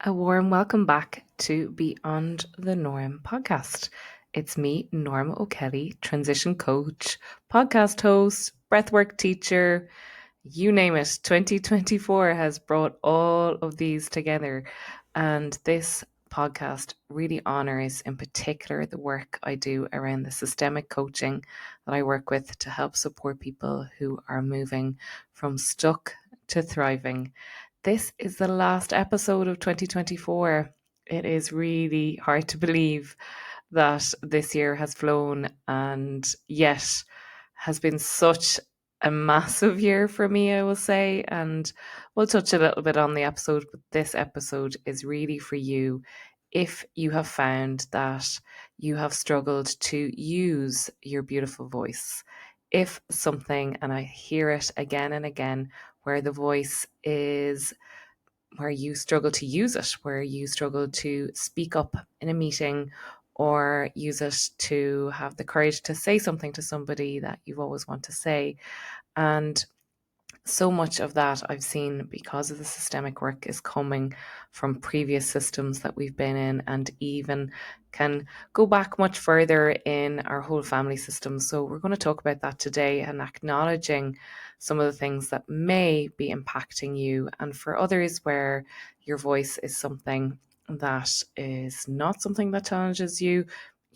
A warm welcome back to Beyond the Norm podcast. It's me, Norma O'Kelly, transition coach, podcast host, breathwork teacher, you name it. 2024 has brought all of these together. And this podcast really honors, in particular, the work I do around the systemic coaching that I work with to help support people who are moving from stuck to thriving. This is the last episode of 2024. It is really hard to believe that this year has flown and yet has been such a massive year for me, I will say. And we'll touch a little bit on the episode, but this episode is really for you if you have found that you have struggled to use your beautiful voice. If something, and I hear it again and again, where the voice is where you struggle to use it, where you struggle to speak up in a meeting or use it to have the courage to say something to somebody that you've always wanted to say. And so much of that I've seen because of the systemic work is coming from previous systems that we've been in, and even can go back much further in our whole family system. So we're going to talk about that today and acknowledging some of the things that may be impacting you, and for others where your voice is something that is not something that challenges you,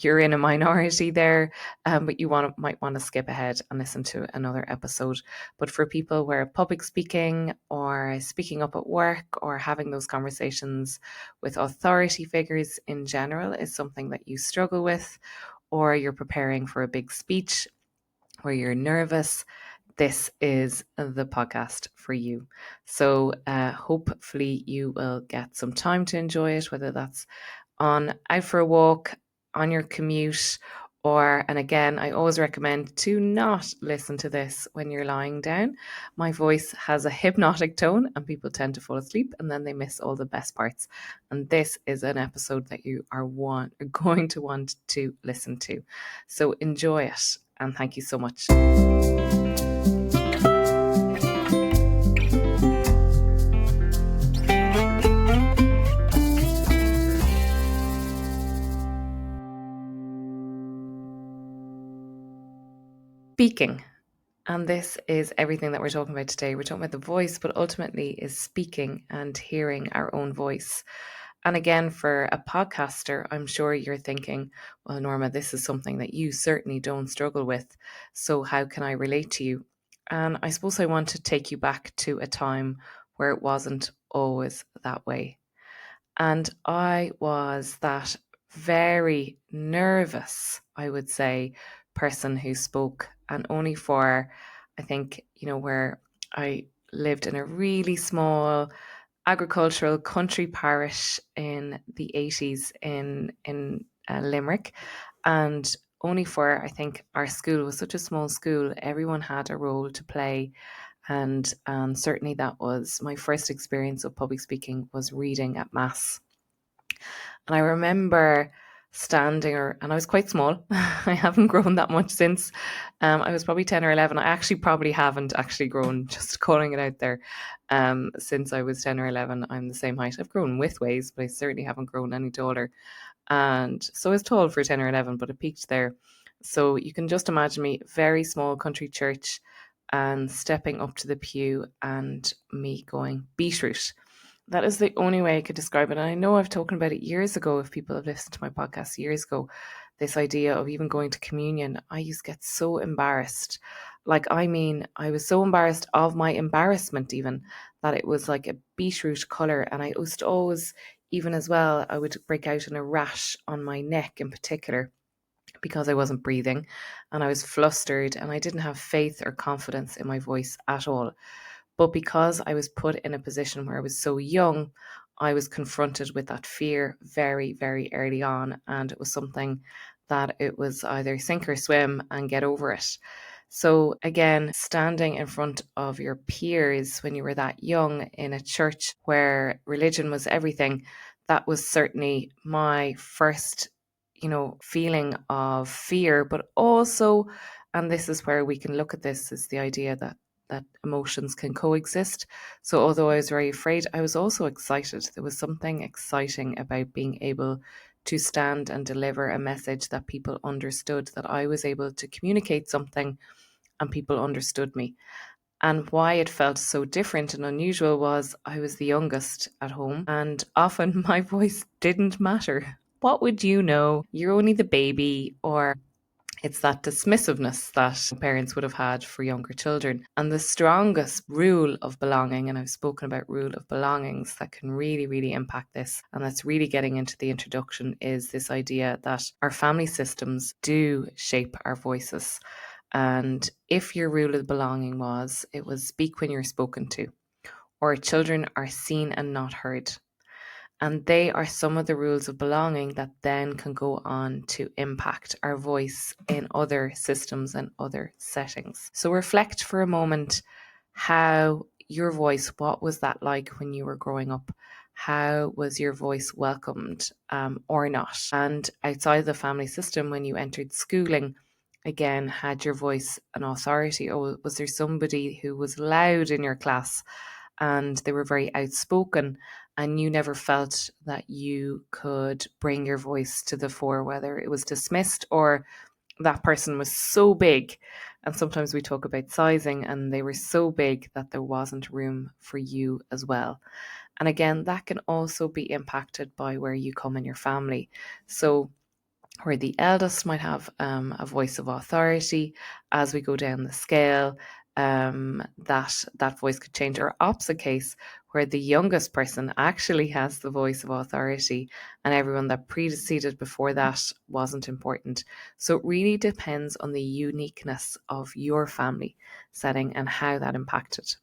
you're in a minority there, but you might want to skip ahead and listen to another episode. But for people where public speaking or speaking up at work or having those conversations with authority figures in general is something that you struggle with, or you're preparing for a big speech where you're nervous, this is the podcast for you. So hopefully you will get some time to enjoy it, whether that's out for a walk, on your commute, and again, I always recommend to not listen to this when you're lying down. My voice has a hypnotic tone and people tend to fall asleep and then they miss all the best parts. And this is an episode that you are going to want to listen to. So enjoy it and thank you so much. Speaking. And this is everything that we're talking about today. We're talking about the voice, but ultimately is speaking and hearing our own voice. And again, for a podcaster, I'm sure you're thinking, well, Norma, this is something that you certainly don't struggle with. So how can I relate to you? And I suppose I want to take you back to a time where it wasn't always that way. And I was that very nervous, I would say, person who spoke, and only for, I think, where I lived in a really small agricultural country parish in the 80s in Limerick. And only for, I think, our school was such a small school, everyone had a role to play. And certainly that was my first experience of public speaking, was reading at Mass. And I remember and I was quite small. I haven't grown that much since. I was probably 10 or 11. I actually probably haven't actually grown, just calling it out there. Since I was 10 or 11, I'm the same height. I've grown widthways, but I certainly haven't grown any taller. And so I was tall for 10 or 11, but it peaked there. So you can just imagine me, very small country church, and stepping up to the pew and me going, beetroot. That is the only way I could describe it. And I know I've talked about it years ago, if people have listened to my podcast years ago, this idea of even going to communion. I used to get so embarrassed. I was so embarrassed of my embarrassment even, that it was like a beetroot colour. And I used to always, even as well, I would break out in a rash on my neck in particular, because I wasn't breathing and I was flustered and I didn't have faith or confidence in my voice at all. But because I was put in a position where I was so young, I was confronted with that fear very, very early on. And it was something that it was either sink or swim and get over it. So again, standing in front of your peers when you were that young in a church where religion was everything, that was certainly my first, feeling of fear, but also, and this is where we can look at this, is the idea that that emotions can coexist. So although I was very afraid, I was also excited. There was something exciting about being able to stand and deliver a message that people understood, that I was able to communicate something and people understood me. And why it felt so different and unusual was I was the youngest at home, and often my voice didn't matter. What would you know? You're only the baby, or it's that dismissiveness that parents would have had for younger children. And the strongest rule of belonging, and I've spoken about rule of belongings that can really, really impact this, and that's really getting into the introduction, is this idea that our family systems do shape our voices. And if your rule of belonging was, it was speak when you're spoken to, or children are seen and not heard. And they are some of the rules of belonging that then can go on to impact our voice in other systems and other settings. So reflect for a moment how your voice, what was that like when you were growing up? How was your voice welcomed or not? And outside the family system, when you entered schooling, again, had your voice an authority? Or was there somebody who was loud in your class and they were very outspoken, and you never felt that you could bring your voice to the fore, whether it was dismissed or that person was so big? And sometimes we talk about sizing, and they were so big that there wasn't room for you as well. And again, that can also be impacted by where you come in your family. So where the eldest might have a voice of authority, as we go down the scale, that voice could change. Or opposite case, where the youngest person actually has the voice of authority, and everyone that preceded before that wasn't important. So it really depends on the uniqueness of your family setting and how that impacted.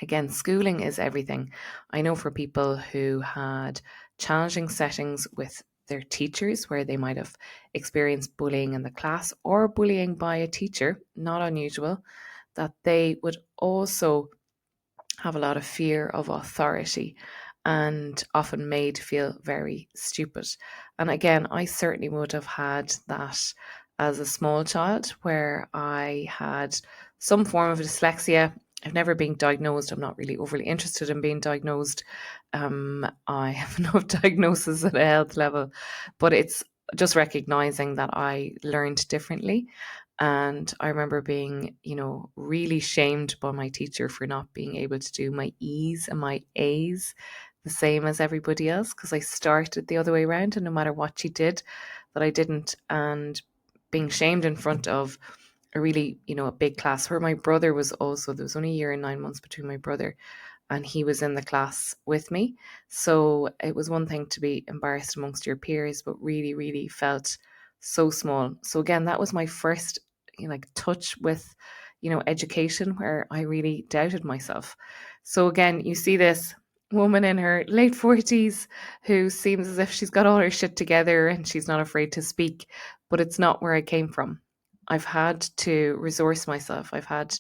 Again, schooling is everything. I know for people who had challenging settings with their teachers, where they might have experienced bullying in the class or bullying by a teacher, not unusual, that they would also have a lot of fear of authority and often made feel very stupid. And again, I certainly would have had that as a small child, where I had some form of dyslexia. I've never been diagnosed. I'm not really overly interested in being diagnosed. I have no diagnosis at a health level, but it's just recognizing that I learned differently. And I remember being, really shamed by my teacher for not being able to do my E's and my A's the same as everybody else, because I started the other way around, and no matter what she did, that I didn't. And being shamed in front of a really, a big class, where my brother was also, there was only a year and 9 months between my brother, and he was in the class with me. So it was one thing to be embarrassed amongst your peers, but really, really felt so small. So again, that was my first touch with, education, where I really doubted myself. So again, you see this woman in her late 40s who seems as if she's got all her shit together and she's not afraid to speak, but it's not where I came from. I've had to resource myself. I've had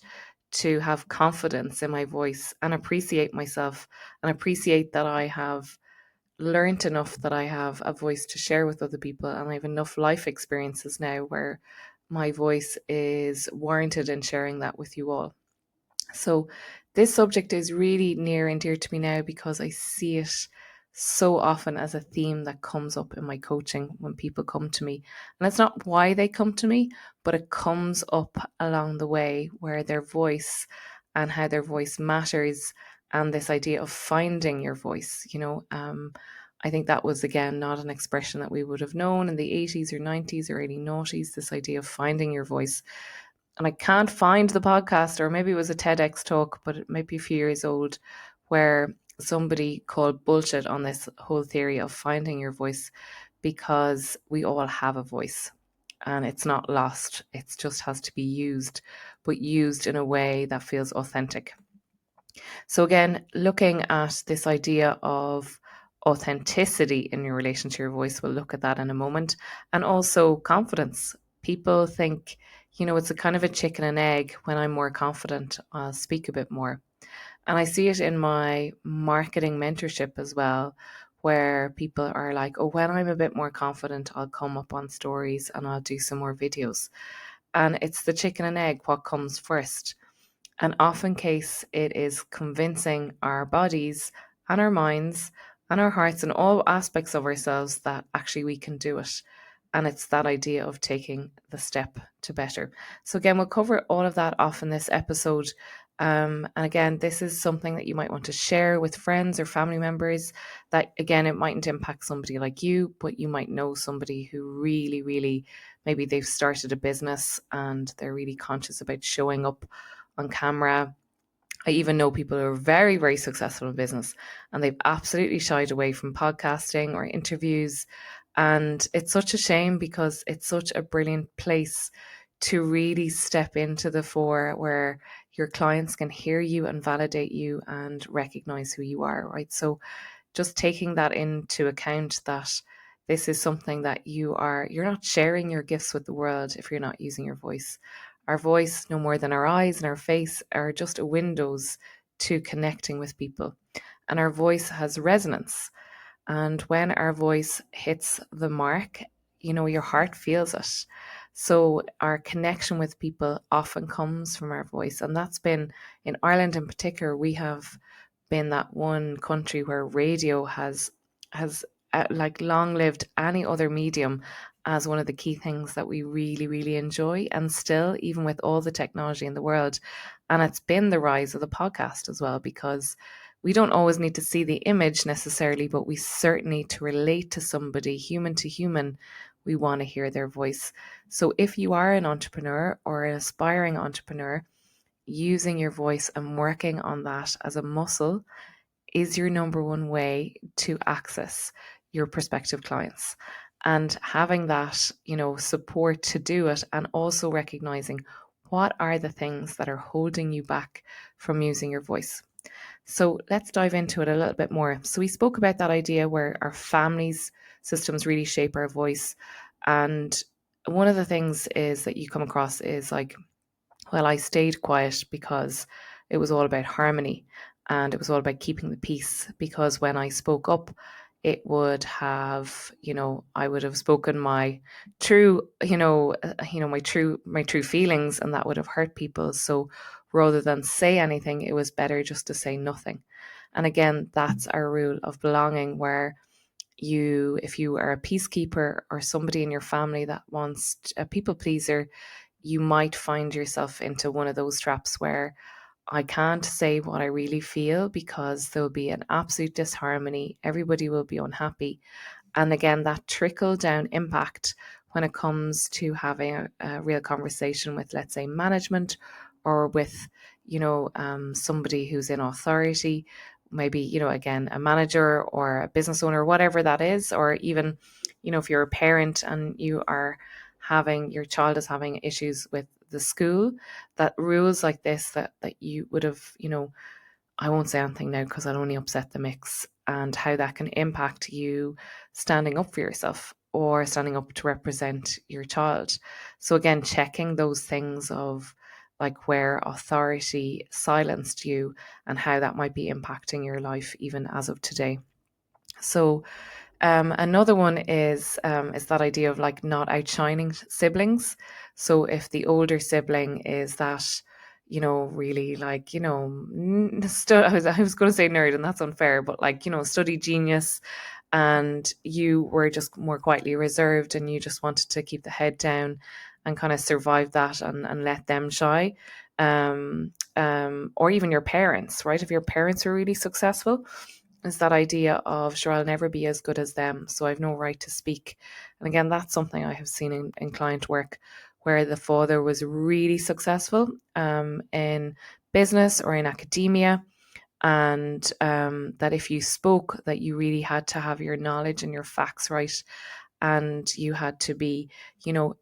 to have confidence in my voice and appreciate myself, and appreciate that I have learned enough, that I have a voice to share with other people, and I have enough life experiences now where my voice is warranted in sharing that with you all. So this subject is really near and dear to me now, because I see it so often as a theme that comes up in my coaching when people come to me. And it's not why they come to me, but it comes up along the way, where their voice and how their voice matters, and this idea of finding your voice. I think that was, again, not an expression that we would have known in the 80s or 90s or early noughties, this idea of finding your voice. And I can't find the podcast, or maybe it was a TEDx talk, but it might be a few years old, where somebody called bullshit on this whole theory of finding your voice, because we all have a voice and it's not lost. It just has to be used, but used in a way that feels authentic. So again, looking at this idea of authenticity in your relation to your voice, we'll look at that in a moment. And also confidence. People think, it's a kind of a chicken and egg. When I'm more confident, I'll speak a bit more. And I see it in my marketing mentorship as well, where people are like, oh, when I'm a bit more confident, I'll come up on stories and I'll do some more videos. And it's the chicken and egg, what comes first? And often case it is convincing our bodies and our minds and our hearts and all aspects of ourselves that actually we can do it. And it's that idea of taking the step to better. So again, we'll cover all of that off in this episode. And again, this is something that you might want to share with friends or family members. That again, it mightn't impact somebody like you, but you might know somebody who really, really, maybe they've started a business and they're really conscious about showing up on camera. I even know people who are very, very successful in business and they've absolutely shied away from podcasting or interviews. And it's such a shame because it's such a brilliant place to really step into the fore where your clients can hear you and validate you and recognize who you are, right? So just taking that into account that this is something that you're not sharing your gifts with the world if you're not using your voice. Our voice, no more than our eyes and our face, are just windows to connecting with people. And our voice has resonance. And when our voice hits the mark, your heart feels it. So our connection with people often comes from our voice. And that's been in Ireland in particular, we have been that one country where radio has like long lived any other medium as one of the key things that we really, really enjoy. And still, even with all the technology in the world, and it's been the rise of the podcast as well, because we don't always need to see the image necessarily, but we certainly to relate to somebody human to human, we want to hear their voice. So if you are an entrepreneur or an aspiring entrepreneur, using your voice and working on that as a muscle is your number one way to access your prospective clients. And having that, support to do it, and also recognizing what are the things that are holding you back from using your voice. So let's dive into it a little bit more. So we spoke about that idea where our families' systems really shape our voice. And one of the things is that you come across is like, well, I stayed quiet because it was all about harmony and it was all about keeping the peace. Because when I spoke up, it would have, I would have spoken my true, my true feelings, and that would have hurt people. So rather than say anything, it was better just to say nothing. And again, that's our rule of belonging, where if you are a peacekeeper or somebody in your family that wants a people pleaser, you might find yourself into one of those traps where I can't say what I really feel because there'll be an absolute disharmony. Everybody will be unhappy. And again, that trickle down impact when it comes to having a real conversation with, let's say, management or with, somebody who's in authority, maybe, again, a manager or a business owner, whatever that is, or even, if you're a parent and your child is having issues with the school, that rules like this that you would have, I won't say anything now because I'll only upset the mix, and how that can impact you standing up for yourself or standing up to represent your child. So again, checking those things of like where authority silenced you and how that might be impacting your life even as of today. So another one is that idea of like not outshining siblings. So if the older sibling is that, really like, I was going to say nerd, and that's unfair, but like, study genius, and you were just more quietly reserved and you just wanted to keep the head down and kind of survive that and let them shy. Or even your parents, right? If your parents were really successful, is that idea of, sure, I'll never be as good as them, so I've no right to speak. And again, that's something I have seen in client work where the father was really successful in business or in academia, and that if you spoke, that you really had to have your knowledge and your facts right, and you had to be,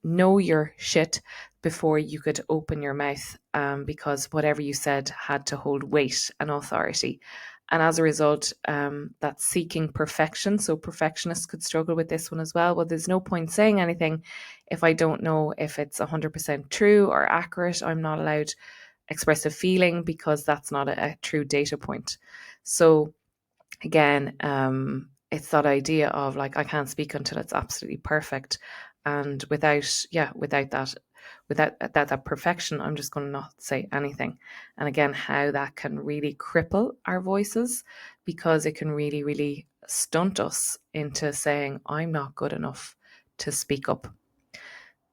know your shit before you could open your mouth, because whatever you said had to hold weight and authority. And as a result, that seeking perfection. So perfectionists could struggle with this one as well. Well, there's no point saying anything if I don't know if it's 100% true or accurate. I'm not allowed to express a feeling because that's not a true data point. So again, it's that idea of like, I can't speak until it's absolutely perfect. And without that, without that perfection, I'm just going to not say anything. And again, how that can really cripple our voices, because it can really, really stunt us into saying, I'm not good enough to speak up.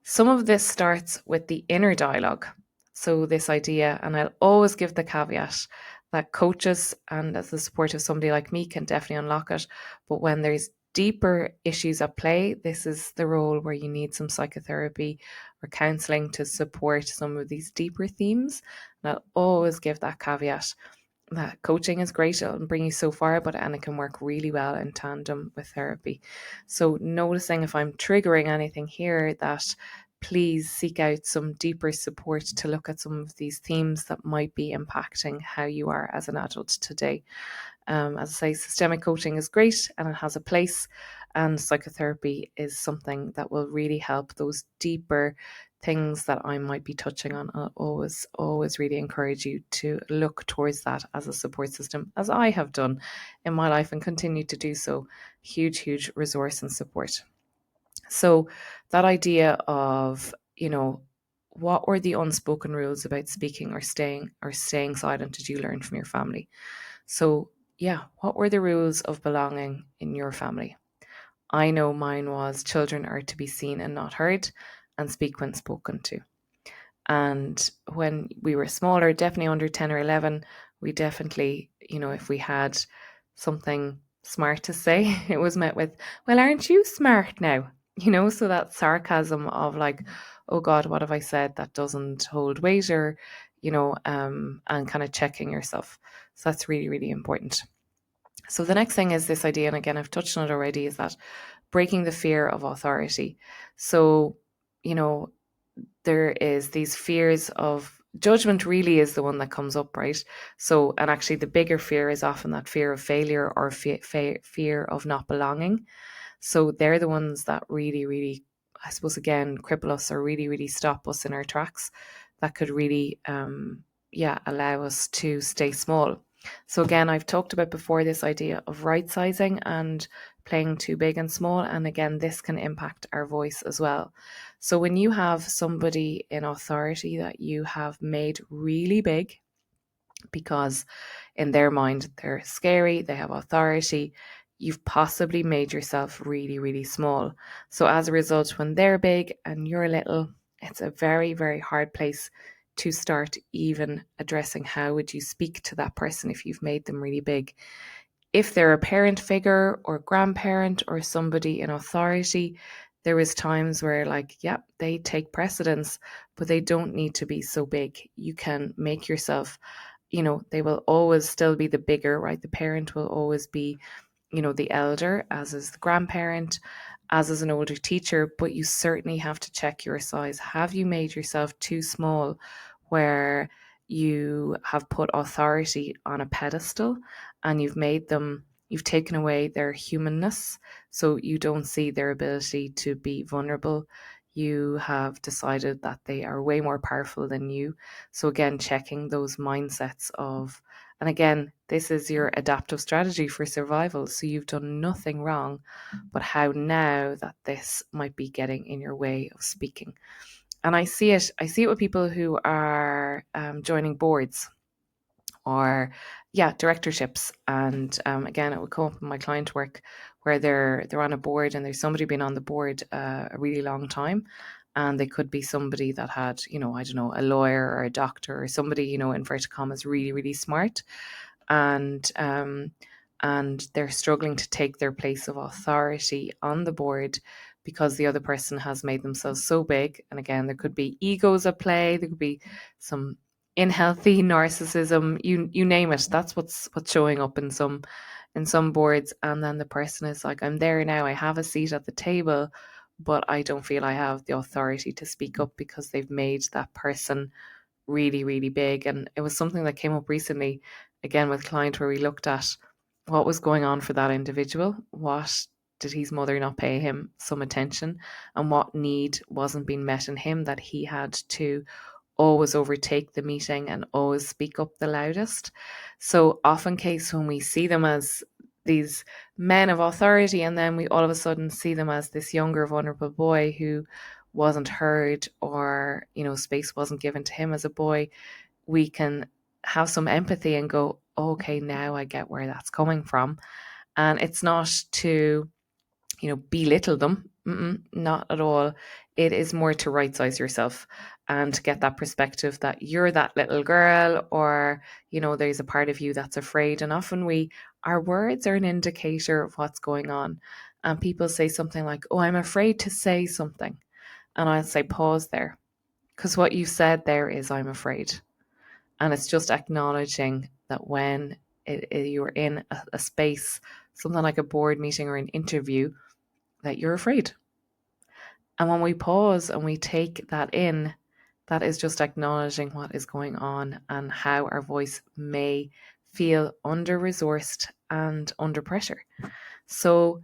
Some of this starts with the inner dialogue. So, this idea, and I'll always give the caveat that coaches and as the support of somebody like me can definitely unlock it. But when there's deeper issues at play, this is the role where you need some psychotherapy or counseling to support some of these deeper themes. And I'll always give that caveat that coaching is great, it'll bring you so far, and it can work really well in tandem with therapy. So noticing if I'm triggering anything here, that please seek out some deeper support to look at some of these themes that might be impacting how you are as an adult today. As I say, systemic coaching is great and it has a place, and psychotherapy is something that will really help those deeper things that I might be touching on. I'll always really encourage you to look towards that as a support system, as I have done in my life and continue to do so. Huge resource and support. So that idea of, what were the unspoken rules about speaking or staying silent did you learn from your family? So yeah, what were the rules of belonging in your family? I know mine was children are to be seen and not heard, and speak when spoken to. And when we were smaller, definitely under 10 or 11, we definitely, if we had something smart to say, it was met with, well, aren't you smart now? So that sarcasm of like, oh God, what have I said that doesn't hold weight, or, and kind of checking yourself. So that's really, really important. So the next thing is this idea, and again, I've touched on it already, is that breaking the fear of authority. So, there is these fears of judgment really is the one that comes up, right? So, and actually the bigger fear is often that fear of failure or fear of not belonging. So they're the ones that really, really, I suppose, again, cripple us or really, really stop us in our tracks. That could really, allow us to stay small. So again, I've talked about before this idea of right sizing and playing too big and small. And again, this can impact our voice as well. So when you have somebody in authority that you have made really big, because in their mind they're scary, they have authority, you've possibly made yourself really, really small. So as a result, when they're big and you're little, it's a very, very hard place to start even addressing how would you speak to that person if you've made them really big. If they're a parent figure or grandparent or somebody in authority, there is times where they take precedence, but they don't need to be so big. You can make yourself, they will always still be the bigger, right? The parent will always be, the elder, as is the grandparent, as is an older teacher, but you certainly have to check your size. Have you made yourself too small where you have put authority on a pedestal and you've taken away their humanness, so you don't see their ability to be vulnerable? You have decided that they are way more powerful than you. So again, checking those mindsets of, and again, this is your adaptive strategy for survival. So you've done nothing wrong, but how now that this might be getting in your way of speaking. And I see it with people who are joining boards or directorships. And again, it would come up in my client work where they're on a board and there's somebody been on the board a really long time. And they could be somebody that had, I don't know, a lawyer or a doctor or somebody, inverted commas, really, really smart. And they're struggling to take their place of authority on the board because the other person has made themselves so big. And again, there could be egos at play. There could be some unhealthy narcissism. You name it. That's what's showing up in some boards. And then the person is like, I'm there now. I have a seat at the table, but I don't feel I have the authority to speak up because they've made that person really, really big. And it was something that came up recently, again, with a client, where we looked at what was going on for that individual. What did his mother not pay him some attention, and what need wasn't being met in him that he had to always overtake the meeting and always speak up the loudest? So often case when we see them as these men of authority, and then we all of a sudden see them as this younger vulnerable boy who wasn't heard, or, space wasn't given to him as a boy, we can have some empathy and go, okay, now I get where that's coming from. And it's not to, belittle them. Not at all. It is more to right size yourself and to get that perspective that you're that little girl, or, there's a part of you that's afraid. And often our words are an indicator of what's going on. And people say something like, oh, I'm afraid to say something. And I'll say, pause there. Because what you said there is, I'm afraid. And it's just acknowledging that when you're in a space, something like a board meeting or an interview, that you're afraid. And when we pause and we take that in, that is just acknowledging what is going on and how our voice may feel under-resourced and under pressure. So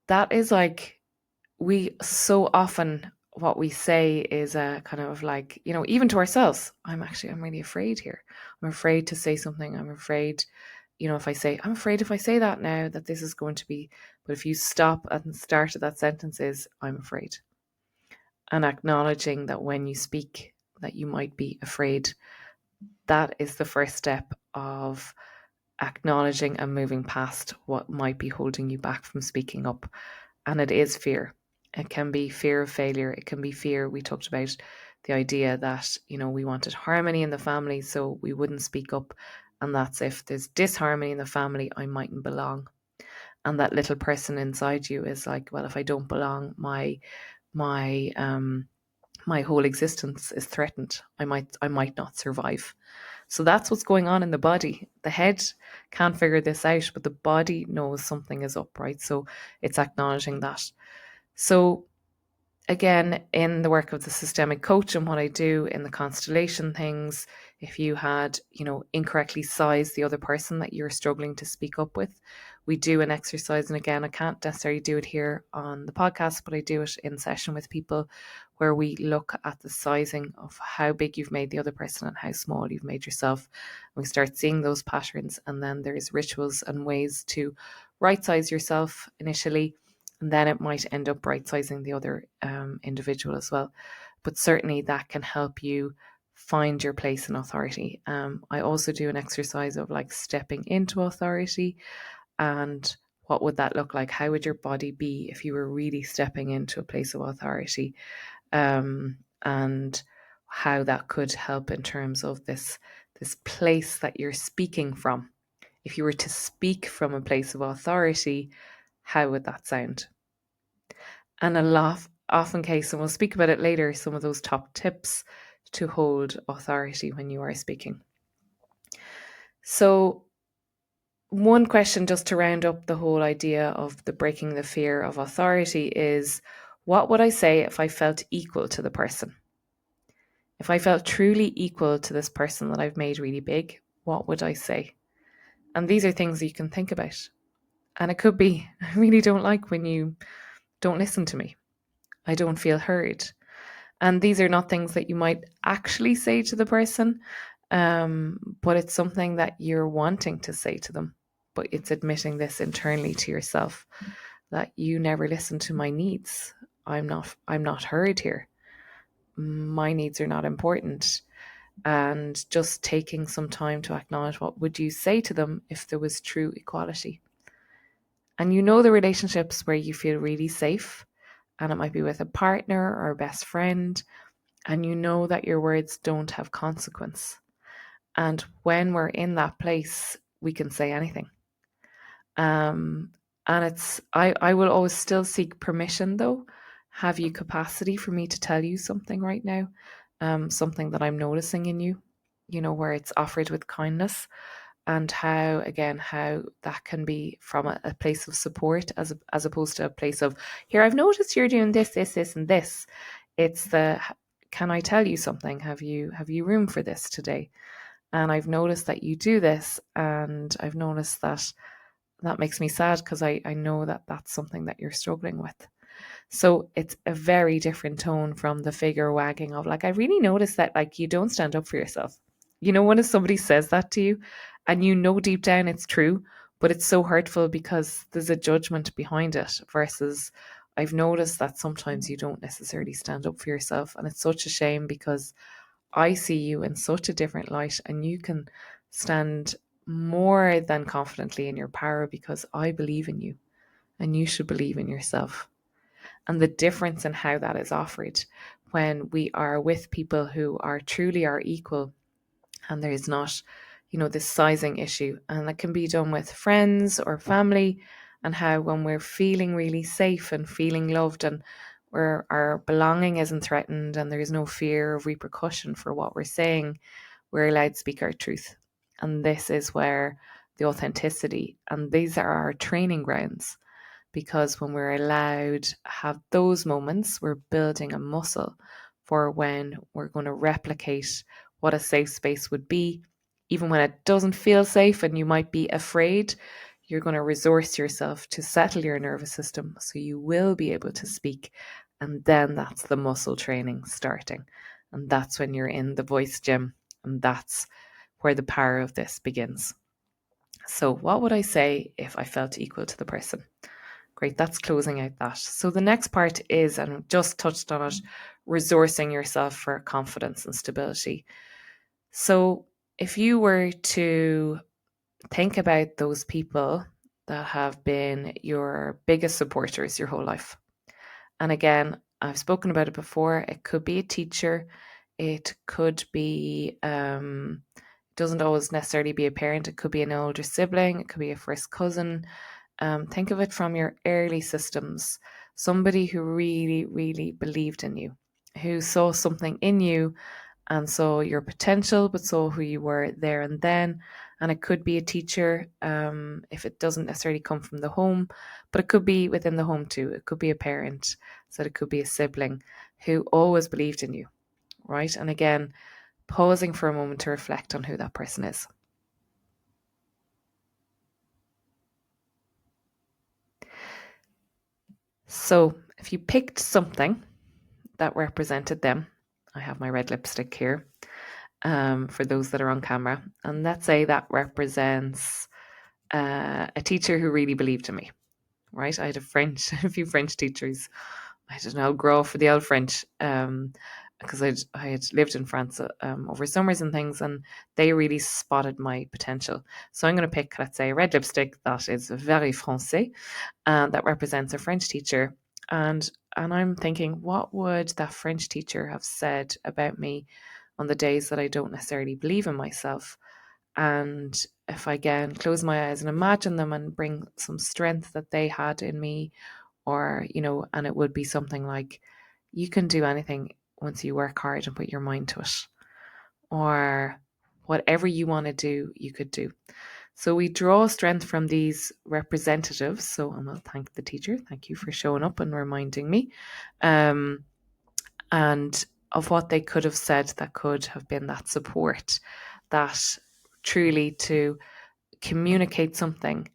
that is like, we so often, what we say is a kind of like, even to ourselves, I'm really afraid here. I'm afraid to say something. I'm afraid, if I say, I'm afraid if I say that now that this is going to be, but if you stop at the start of that sentence is, I'm afraid. And acknowledging that when you speak, that you might be afraid, that is the first step of acknowledging and moving past what might be holding you back from speaking up. And it is fear. It can be fear of failure. It can be fear. We talked about the idea that, we wanted harmony in the family, so we wouldn't speak up. And that's if there's disharmony in the family, I mightn't belong. And that little person inside you is like, well, if I don't belong, my whole existence is threatened. I might not survive. So that's what's going on in the body. The head can't figure this out, but the body knows something is up, right? So it's acknowledging that. So again, in the work of the systemic coach and what I do in the constellation things, if you had, incorrectly sized the other person that you're struggling to speak up with, we do an exercise. And again, I can't necessarily do it here on the podcast, but I do it in session with people where we look at the sizing of how big you've made the other person and how small you've made yourself. And we start seeing those patterns. And then there's rituals and ways to right size yourself initially. And then it might end up right sizing the other individual as well. But certainly that can help you find your place in authority. I also do an exercise of like stepping into authority, and what would that look like? How would your body be if you were really stepping into a place of authority? And how that could help in terms of this place that you're speaking from. If you were to speak from a place of authority, how would that sound? And often case, and we'll speak about it later, some of those top tips to hold authority when you are speaking. So one question just to round up the whole idea of the breaking the fear of authority is, what would I say if I felt equal to the person? If I felt truly equal to this person that I've made really big, what would I say? And these are things you can think about. And it could be, I really don't like when you don't listen to me. I don't feel heard. And these are not things that you might actually say to the person, but it's something that you're wanting to say to them. But it's admitting this internally to yourself, that you never listen to my needs. I'm not heard here. My needs are not important. And just taking some time to acknowledge, what would you say to them if there was true equality? And the relationships where you feel really safe, and it might be with a partner or a best friend, and that your words don't have consequence. And when we're in that place, we can say anything. And I will always still seek permission though. Have you capacity for me to tell you something right now? Something that I'm noticing in you, where it's offered with kindness, and how that can be from a place of support as opposed to a place of, here, I've noticed you're doing this, and this. It's can I tell you something? Have you room for this today? And I've noticed that you do this, and I've noticed that makes me sad because I know that that's something that you're struggling with. So it's a very different tone from the finger wagging of like, I really noticed that like you don't stand up for yourself. When somebody says that to you and deep down it's true, but it's so hurtful because there's a judgment behind it versus, I've noticed that sometimes you don't necessarily stand up for yourself. And it's such a shame because I see you in such a different light and you can stand more than confidently in your power because I believe in you and you should believe in yourself. And the difference in how that is offered when we are with people who are truly our equal and there is not, this sizing issue. And that can be done with friends or family, and how when we're feeling really safe and feeling loved and where our belonging isn't threatened and there is no fear of repercussion for what we're saying, we're allowed to speak our truth. And this is where the authenticity, and these are our training grounds, because when we're allowed to have those moments, we're building a muscle for when we're going to replicate what a safe space would be. Even when it doesn't feel safe and you might be afraid, you're going to resource yourself to settle your nervous system so you will be able to speak. And then that's the muscle training starting. And that's when you're in the voice gym. And that's where the power of this begins. So, what would I say if I felt equal to the person? Great, that's closing out that. So the next part is, and I've just touched on it, resourcing yourself for confidence and stability. So if you were to think about those people that have been your biggest supporters your whole life. And again, I've spoken about it before. It could be a teacher. It could be, doesn't always necessarily be a parent. It could be an older sibling. It could be a first cousin. Think of it from your early systems. Somebody who really, really believed in you, who saw something in you and saw your potential, but saw who you were there and then. And it could be a teacher, if it doesn't necessarily come from the home, but it could be within the home too. It could be a parent, so it could be a sibling who always believed in you, right? And again, pausing for a moment to reflect on who that person is. So if you picked something that represented them, I have my red lipstick here, for those that are on camera, and let's say that represents a teacher who really believed in me, right? I had a few French teachers. I don't know, grow up for the old French, because I had lived in France over summers and things, and they really spotted my potential. So I'm going to pick, let's say, a red lipstick that is very français, and that represents a French teacher. And I'm thinking, what would that French teacher have said about me on the days that I don't necessarily believe in myself? And if I again close my eyes and imagine them and bring some strength that they had in me, or, and it would be something like, you can do anything once you work hard and put your mind to it, or whatever you want to do, you could do. So we draw strength from these representatives. So I will thank the teacher. Thank you for showing up and reminding me. And of what they could have said that could have been that support, that truly to communicate something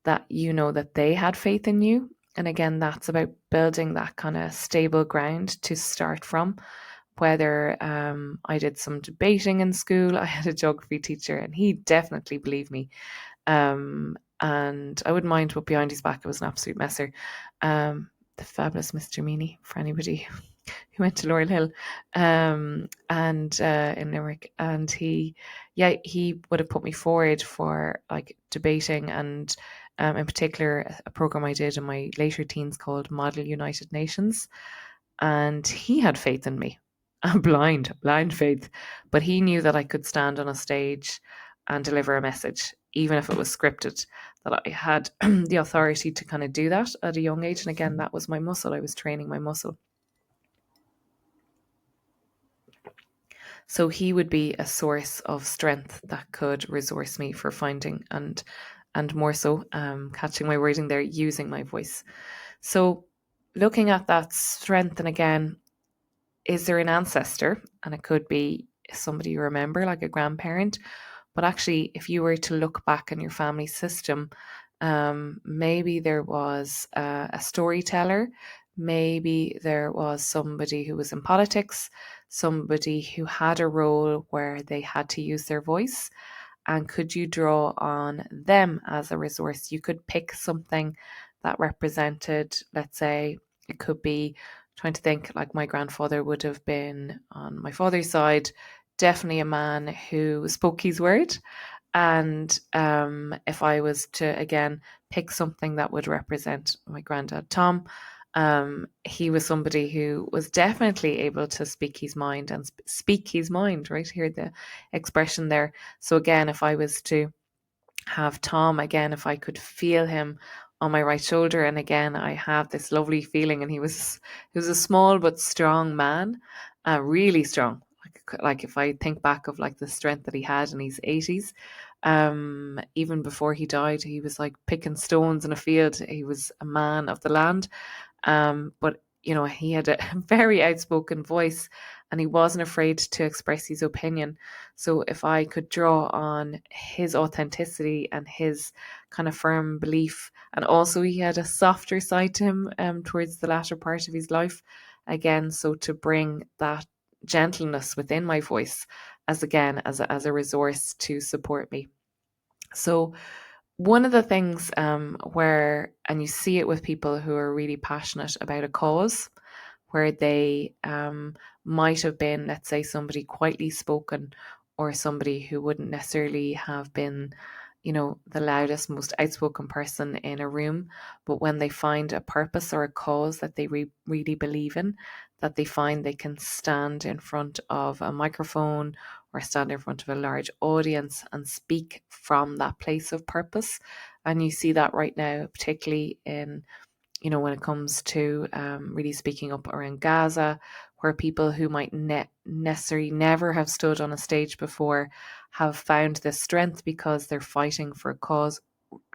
that that they had faith in you. And again, that's about building that kind of stable ground to start from. Whether I did some debating in school, I had a geography teacher and he definitely believed me. And I wouldn't mind what behind his back, it was an absolute messer. The fabulous Mr. Meany, for anybody who went to Laurel Hill, and in Limerick, and he would have put me forward for like debating, and in particular a program I did in my later teens called Model United Nations, and he had faith in me, a blind faith, but he knew that I could stand on a stage and deliver a message, even if it was scripted, that I had the authority to kind of do that at a young age. And again, that was my muscle. I was training my muscle. So he would be a source of strength that could resource me for finding and more so, catching my wording there, using my voice. So looking at that strength, and again, is there an ancestor? And it could be somebody you remember, like a grandparent. But actually, if you were to look back in your family system, maybe there was a storyteller, maybe there was somebody who was in politics, somebody who had a role where they had to use their voice. And could you draw on them as a resource? You could pick something that represented, let's say, It could be trying to think, like my grandfather would have been on my father's side, definitely a man who spoke his word. And if I was to, again, pick something that would represent my granddad, Tom, he was somebody who was definitely able to speak his mind and speak his mind, right? Hear the expression there. So again, if I was to have Tom again, if I could feel him on my right shoulder, and again I have this lovely feeling, and he was a small but strong man, really strong. Like if I think back of like the strength that he had in his 80s, even before he died, he was like picking stones in a field. He was a man of the land, but he had a very outspoken voice, and he wasn't afraid to express his opinion. So if I could draw on his authenticity and his kind of firm belief, and also he had a softer side to him towards the latter part of his life, again, so to bring that gentleness within my voice as a resource to support me. So one of the things where, and you see it with people who are really passionate about a cause, where they might have been, let's say, somebody quietly spoken, or somebody who wouldn't necessarily have been, the loudest, most outspoken person in a room. But when they find a purpose or a cause that they really believe in, that they find they can stand in front of a microphone or stand in front of a large audience and speak from that place of purpose. And you see that right now, particularly in when it comes to really speaking up around Gaza, where people who might necessarily never have stood on a stage before have found this strength because they're fighting for a cause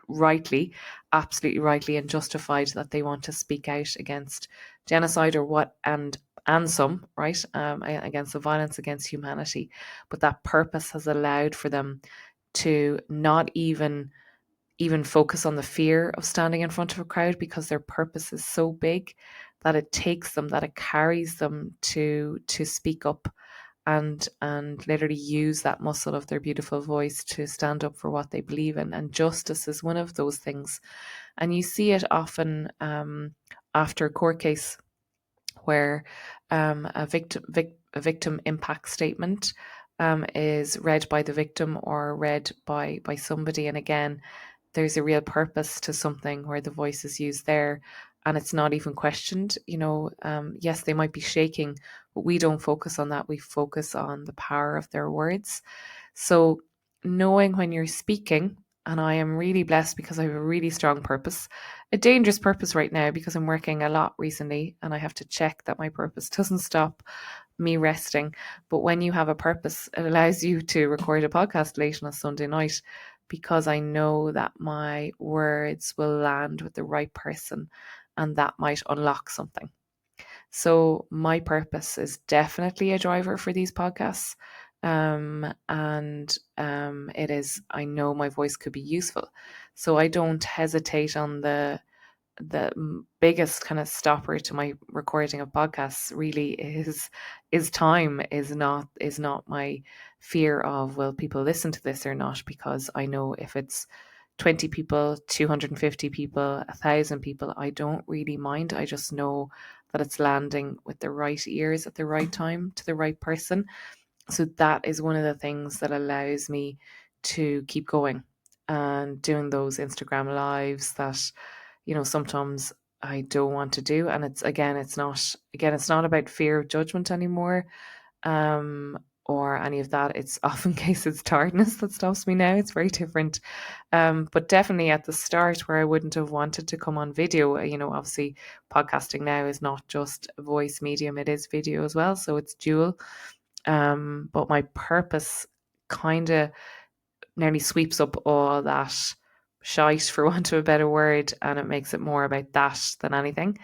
rightly, absolutely rightly, and justified, that they want to speak out against genocide or what, and some, right, against the violence against humanity. But that purpose has allowed for them to not even focus on the fear of standing in front of a crowd, because their purpose is so big that it takes them, that it carries them to speak up and literally use that muscle of their beautiful voice to stand up for what they believe in. And justice is one of those things. And you see it often after a court case, where a victim impact statement is read by the victim or read by somebody. And again, there's a real purpose to something where the voice is used there, and it's not even questioned. Yes, they might be shaking, but we don't focus on that. We focus on the power of their words. So knowing when you're speaking, and I am really blessed because I have a really strong purpose, a dangerous purpose right now because I'm working a lot recently and I have to check that my purpose doesn't stop me resting. But when you have a purpose, it allows you to record a podcast late on a Sunday night, because I know that my words will land with the right person and that might unlock something. So my purpose is definitely a driver for these podcasts. And it is, I know my voice could be useful. So I don't hesitate on the biggest kind of stopper to my recording of podcasts really is time, is not my fear of, will people listen to this or not, because I know if it's 20 people, 250 people, 1,000 people, I don't really mind. I just know that it's landing with the right ears at the right time to the right person. So that is one of the things that allows me to keep going and doing those Instagram lives that, sometimes I don't want to do. And it's not about fear of judgment anymore, or any of that. It's often case it's tiredness that stops me now. It's very different. But definitely at the start, where I wouldn't have wanted to come on video, obviously podcasting now is not just a voice medium, it is video as well. So it's dual. But my purpose kind of nearly sweeps up all that shite, for want of a better word, and it makes it more about that than anything.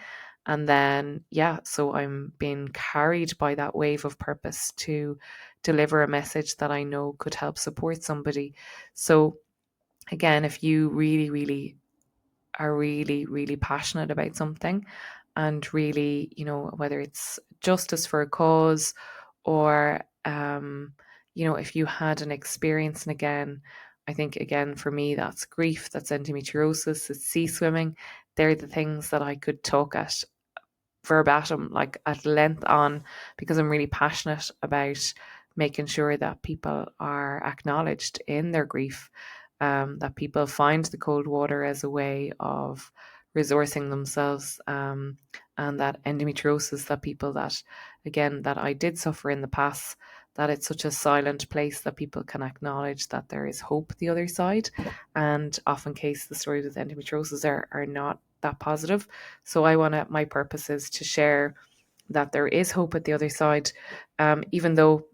And then, yeah, so I'm being carried by that wave of purpose to deliver a message that I know could help support somebody. So, again, if you really, really are really, really passionate about something, and really, whether it's justice for a cause, or, if you had an experience, and again, I think, again, for me, that's grief, that's endometriosis, it's sea swimming. They're the things that I could talk at verbatim, like at length on, because I'm really passionate about making sure that people are acknowledged in their grief, that people find the cold water as a way of resourcing themselves, and that endometriosis, that people that, again, that I did suffer in the past, that it's such a silent place that people can acknowledge that there is hope the other side. And often case the stories with endometriosis are not that positive. So my purpose is to share that there is hope at the other side, even though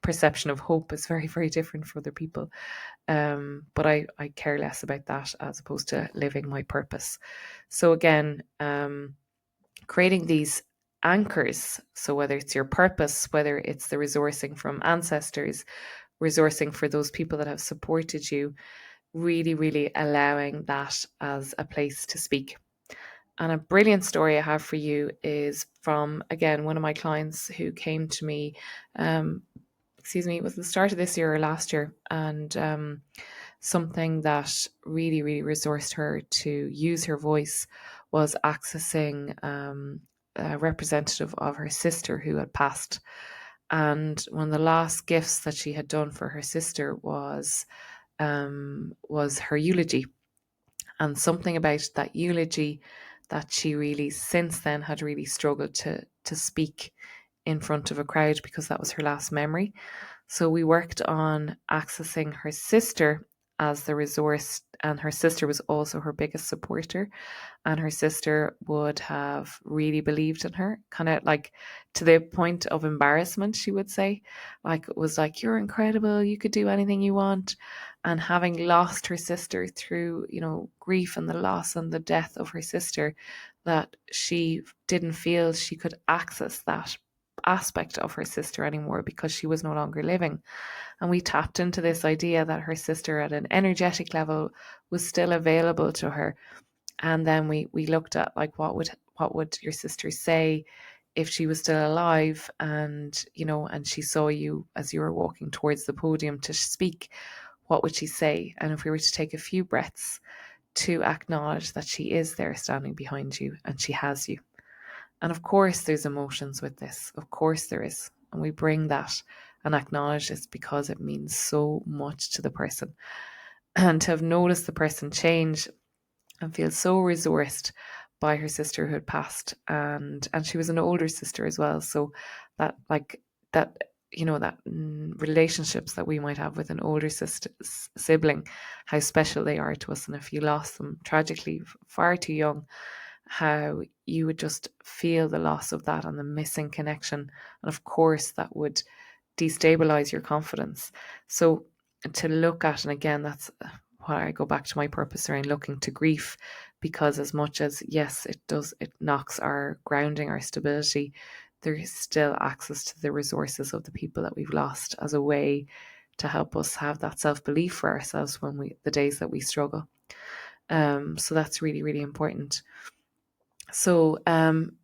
perception of hope is very, very different for other people. But I care less about that as opposed to living my purpose. So again, creating these anchors. So whether it's your purpose, whether it's the resourcing from ancestors, resourcing for those people that have supported you, really, really allowing that as a place to speak. And a brilliant story I have for you is from, again, one of my clients who came to me, it was the start of this year or last year. And something that really, really resourced her to use her voice was accessing a representative of her sister who had passed. And one of the last gifts that she had done for her sister was her eulogy. And something about that eulogy that she really since then had really struggled to speak in front of a crowd, because that was her last memory. So we worked on accessing her sister as the resource, and her sister was also her biggest supporter. And her sister would have really believed in her, kind of like to the point of embarrassment, she would say. Like, it was like, you're incredible, you could do anything you want. And having lost her sister through, grief and the loss and the death of her sister, that she didn't feel she could access that aspect of her sister anymore because she was no longer living. And we tapped into this idea that her sister at an energetic level was still available to her. And then we looked at, like, what would your sister say if she was still alive, and and she saw you as you were walking towards the podium to speak, what would she say? And if we were to take a few breaths to acknowledge that she is there standing behind you and she has you. And of course there's emotions with this, of course there is, and we bring that and acknowledge this because it means so much to the person. And to have noticed the person change and feel so resourced by her sister who had passed, and she was an older sister as well. So that, like, that that relationships that we might have with an older sibling, how special they are to us. And if you lost them tragically far too young, how you would just feel the loss of that and the missing connection. And of course that would destabilize your confidence. So to look at, and again, that's why I go back to my purpose around looking to grief, because as much as, yes, it knocks our grounding, our stability, there is still access to the resources of the people that we've lost as a way to help us have that self-belief for ourselves when the days that we struggle. So that's really, really important. So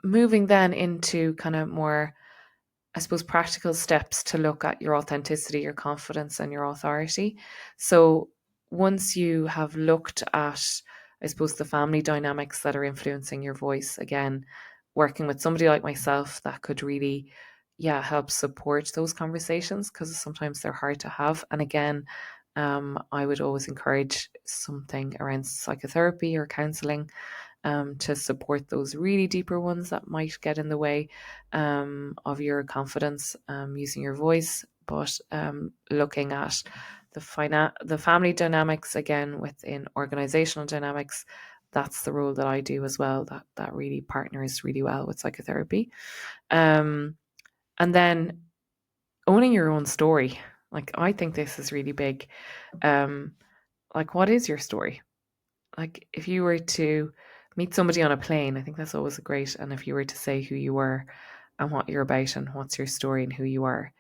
moving then into kind of more, I suppose, practical steps to look at your authenticity, your confidence, and your authority. So once you have looked at, I suppose, the family dynamics that are influencing your voice, again, working with somebody like myself that could really, help support those conversations, because sometimes they're hard to have. And again, I would always encourage something around psychotherapy or counselling, to support those really deeper ones that might get in the way of your confidence, using your voice. But looking at the family dynamics, again, within organizational dynamics, that's the role that I do as well, that really partners really well with psychotherapy. And then owning your own story. Like, I think this is really big. Like, what is your story? Like, if you were to meet somebody on a plane, I think that's always great. And if you were to say who you were and what you're about and what's your story and who you are,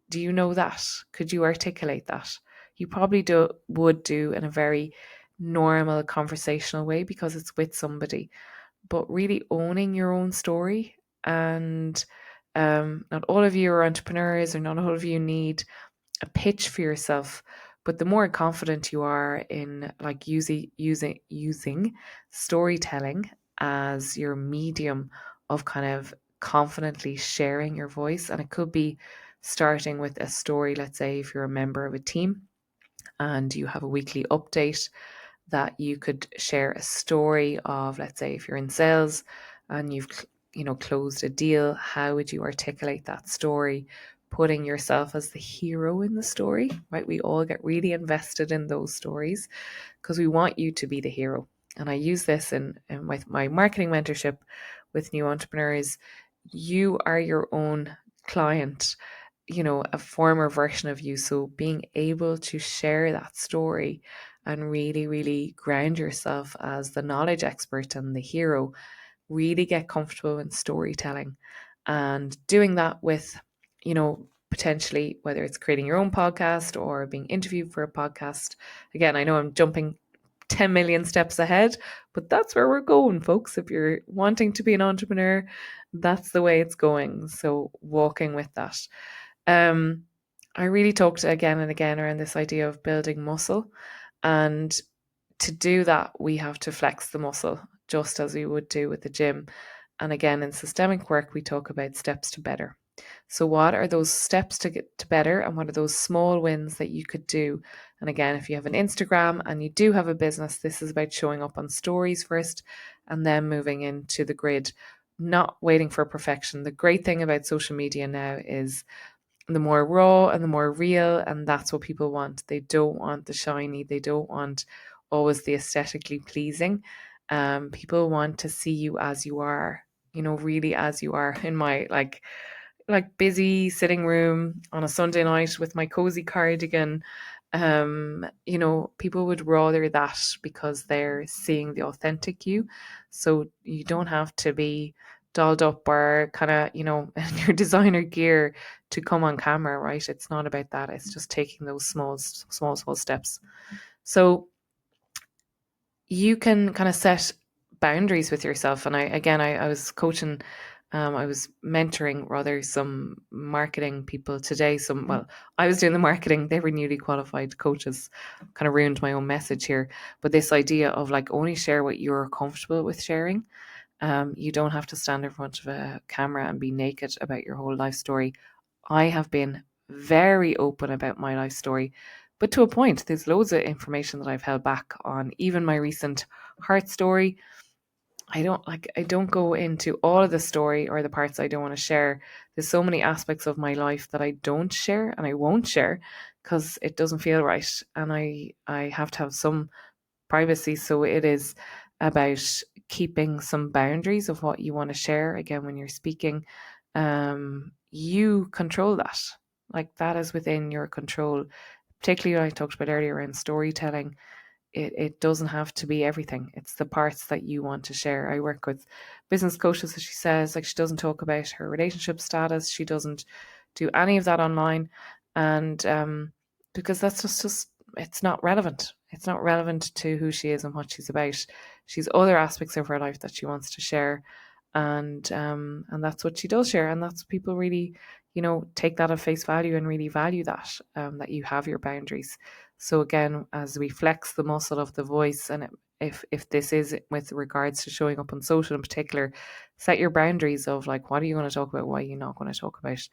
do you know that? Could you articulate that? You probably would do in a very normal conversational way because it's with somebody. But really owning your own story, and not all of you are entrepreneurs, or not all of you need a pitch for yourself. But the more confident you are in, like, using storytelling as your medium of kind of confidently sharing your voice. And it could be starting with a story. Let's say if you're a member of a team and you have a weekly update, that you could share a story of, let's say if you're in sales and you've closed a deal, how would you articulate that story, putting yourself as the hero in the story, right? We all get really invested in those stories because we want you to be the hero. And I use this in with my marketing mentorship with new entrepreneurs. You are your own client, a former version of you. So being able to share that story and really, really ground yourself as the knowledge expert and the hero, really get comfortable in storytelling and doing that with, potentially whether it's creating your own podcast or being interviewed for a podcast. Again, I know I'm jumping 10 million steps ahead, but that's where we're going, folks. If you're wanting to be an entrepreneur, that's the way it's going. So walking with that. I really talked again and again around this idea of building muscle. And to do that, we have to flex the muscle just as we would do with the gym. And again, in systemic work, we talk about steps to better. So what are those steps to get to better, and what are those small wins that you could do? And again, if you have an Instagram and you do have a business, this is about showing up on stories first and then moving into the grid, not waiting for perfection. The great thing about social media now is the more raw and the more real, and that's what people want. They don't want the shiny, they don't want always the aesthetically pleasing. People want to see you as you are, really as you are. In my busy sitting room on a Sunday night with my cozy cardigan, people would rather that because they're seeing the authentic you. So you don't have to be dolled up or kind of, in your designer gear to come on camera, right? It's not about that. It's just taking those small steps. So you can kind of set boundaries with yourself. And I was coaching, I was mentoring rather some marketing people today. I was doing the marketing, they were newly qualified coaches, kind of ruined my own message here. But this idea of only share what you're comfortable with sharing. You don't have to stand in front of a camera and be naked about your whole life story. I have been very open about my life story, but to a point. There's loads of information that I've held back on, even my recent heart story. I don't go into all of the story or the parts I don't want to share. There's so many aspects of my life that I don't share and I won't share because it doesn't feel right. And I have to have some privacy. So it is about keeping some boundaries of what you want to share. Again, when you're speaking, you control that. That is within your control. Particularly what I talked about earlier around storytelling. It doesn't have to be everything. It's the parts that you want to share. I work with business coaches, as she says, she doesn't talk about her relationship status. She doesn't do any of that online. And because that's just it's not relevant. It's not relevant to who she is and what she's about. She's other aspects of her life that she wants to share. And that's what she does share. And that's people really, take that at face value and really value that you have your boundaries. So again, as we flex the muscle of the voice, and if this is with regards to showing up on social in particular, set your boundaries of what are you going to talk about, what are you not going to talk about,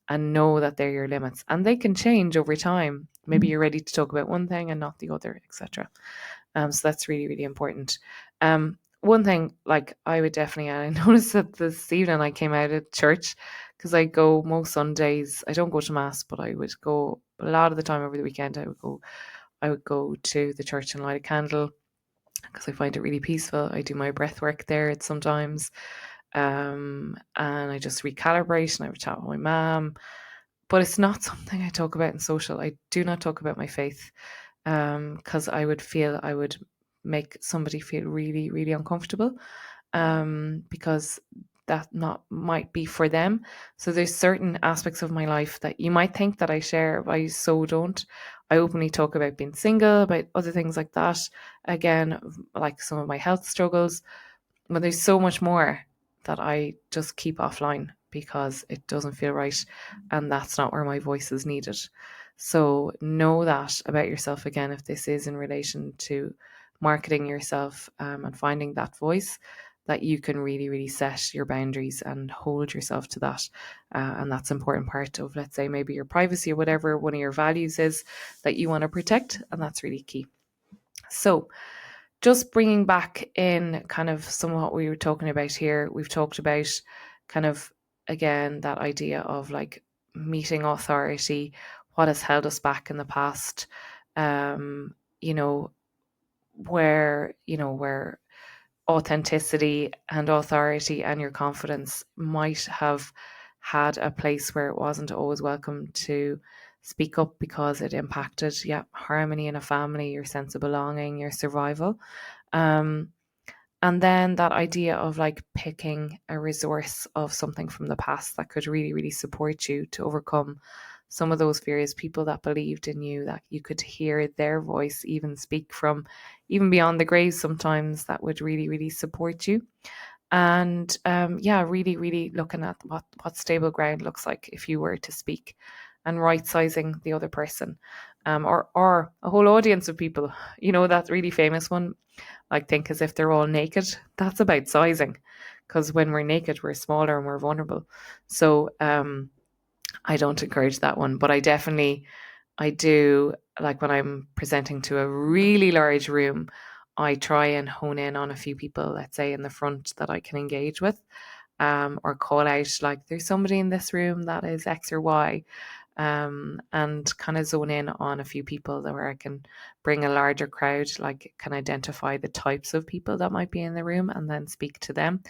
and know that they're your limits. And they can change over time. Maybe you're ready to talk about one thing and not the other, etc. So that's really, really important. One thing, I would definitely, and I noticed that this evening I came out of church because I go most Sundays. I don't go to mass, but I would go a lot of the time over the weekend. I would go to the church and light a candle because I find it really peaceful. I do my breath work there sometimes, and I just recalibrate and I would chat with my mom. But it's not something I talk about in social. I do not talk about my faith because I would make somebody feel really, really uncomfortable because that not might be for them. So there's certain aspects of my life that you might think that I share, but I so don't. I openly talk about being single, about other things like that. Again, like some of my health struggles, but there's so much more that I just keep offline because it doesn't feel right, and that's not where my voice is needed. So know that about yourself. Again, if this is in relation to marketing yourself and finding that voice, that you can really, really set your boundaries and hold yourself to that. And that's an important part of, let's say, maybe your privacy or whatever one of your values is that you want to protect. And that's really key. So just bringing back in kind of some of what we were talking about here, we've talked about kind of, again, that idea of like meeting authority, what has held us back in the past, you know, where authenticity and authority and your confidence might have had a place where it wasn't always welcome to speak up because it impacted harmony in a family, your sense of belonging, your survival. And then that idea of like picking a resource of something from the past that could really, really support you to overcome some of those fears, people that believed in you, that you could hear their voice even speak from even beyond the grave sometimes, that would really, really support you. And really, really looking at what stable ground looks like if you were to speak, and right sizing the other person, or a whole audience of people. You know, that really famous one, like think as if they're all naked. That's about sizing, because when we're naked, we're smaller and we're vulnerable. So I don't encourage that one, but I do, like when I'm presenting to a really large room, I try and hone in on a few people, let's say in the front, that I can engage with, or call out like there's somebody in this room that is X or Y, and kind of zone in on a few people that where I can bring a larger crowd, like can identify the types of people that might be in the room and then speak to them.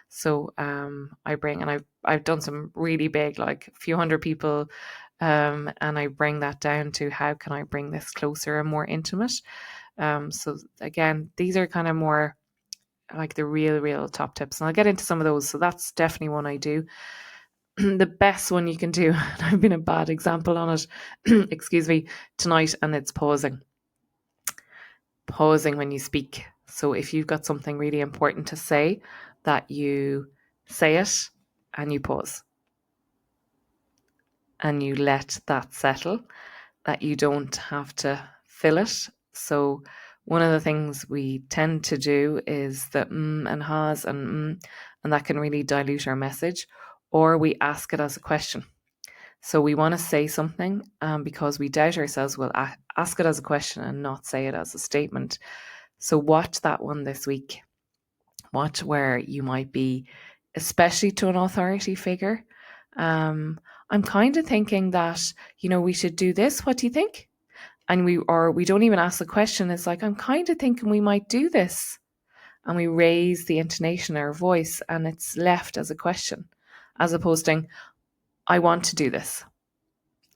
So I bring, and I've done some really big, like a few hundred people, and I bring that down to how can I bring this closer and more intimate. So again, these are kind of more like the real top tips, and I'll get into some of those. So that's definitely one I do. The best one you can do, and I've been a bad example on it, excuse me, tonight, and it's pausing. Pausing when you speak. So if you've got something really important to say, that you say it and you pause and you let that settle, that you don't have to fill it. So one of the things we tend to do is the and has and that can really dilute our message, or we ask it as a question. So we want to say something, because we doubt ourselves, we'll ask it as a question and not say it as a statement. So watch that one this week. Watch where you might be, especially to an authority figure. I'm kind of thinking that, we should do this. What do you think? And we don't even ask the question. It's like, I'm kind of thinking we might do this. And we raise the intonation of our voice, and it's left as a question, as opposed to, I want to do this.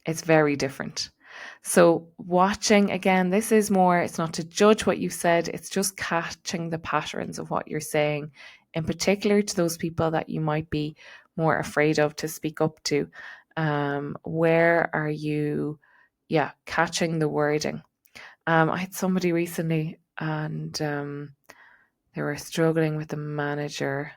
It's very different. So watching, again, this is more, it's not to judge what you said, it's just catching the patterns of what you're saying, in particular to those people that you might be more afraid of to speak up to. Where are you, catching the wording? I had somebody recently, and they were struggling with the manager,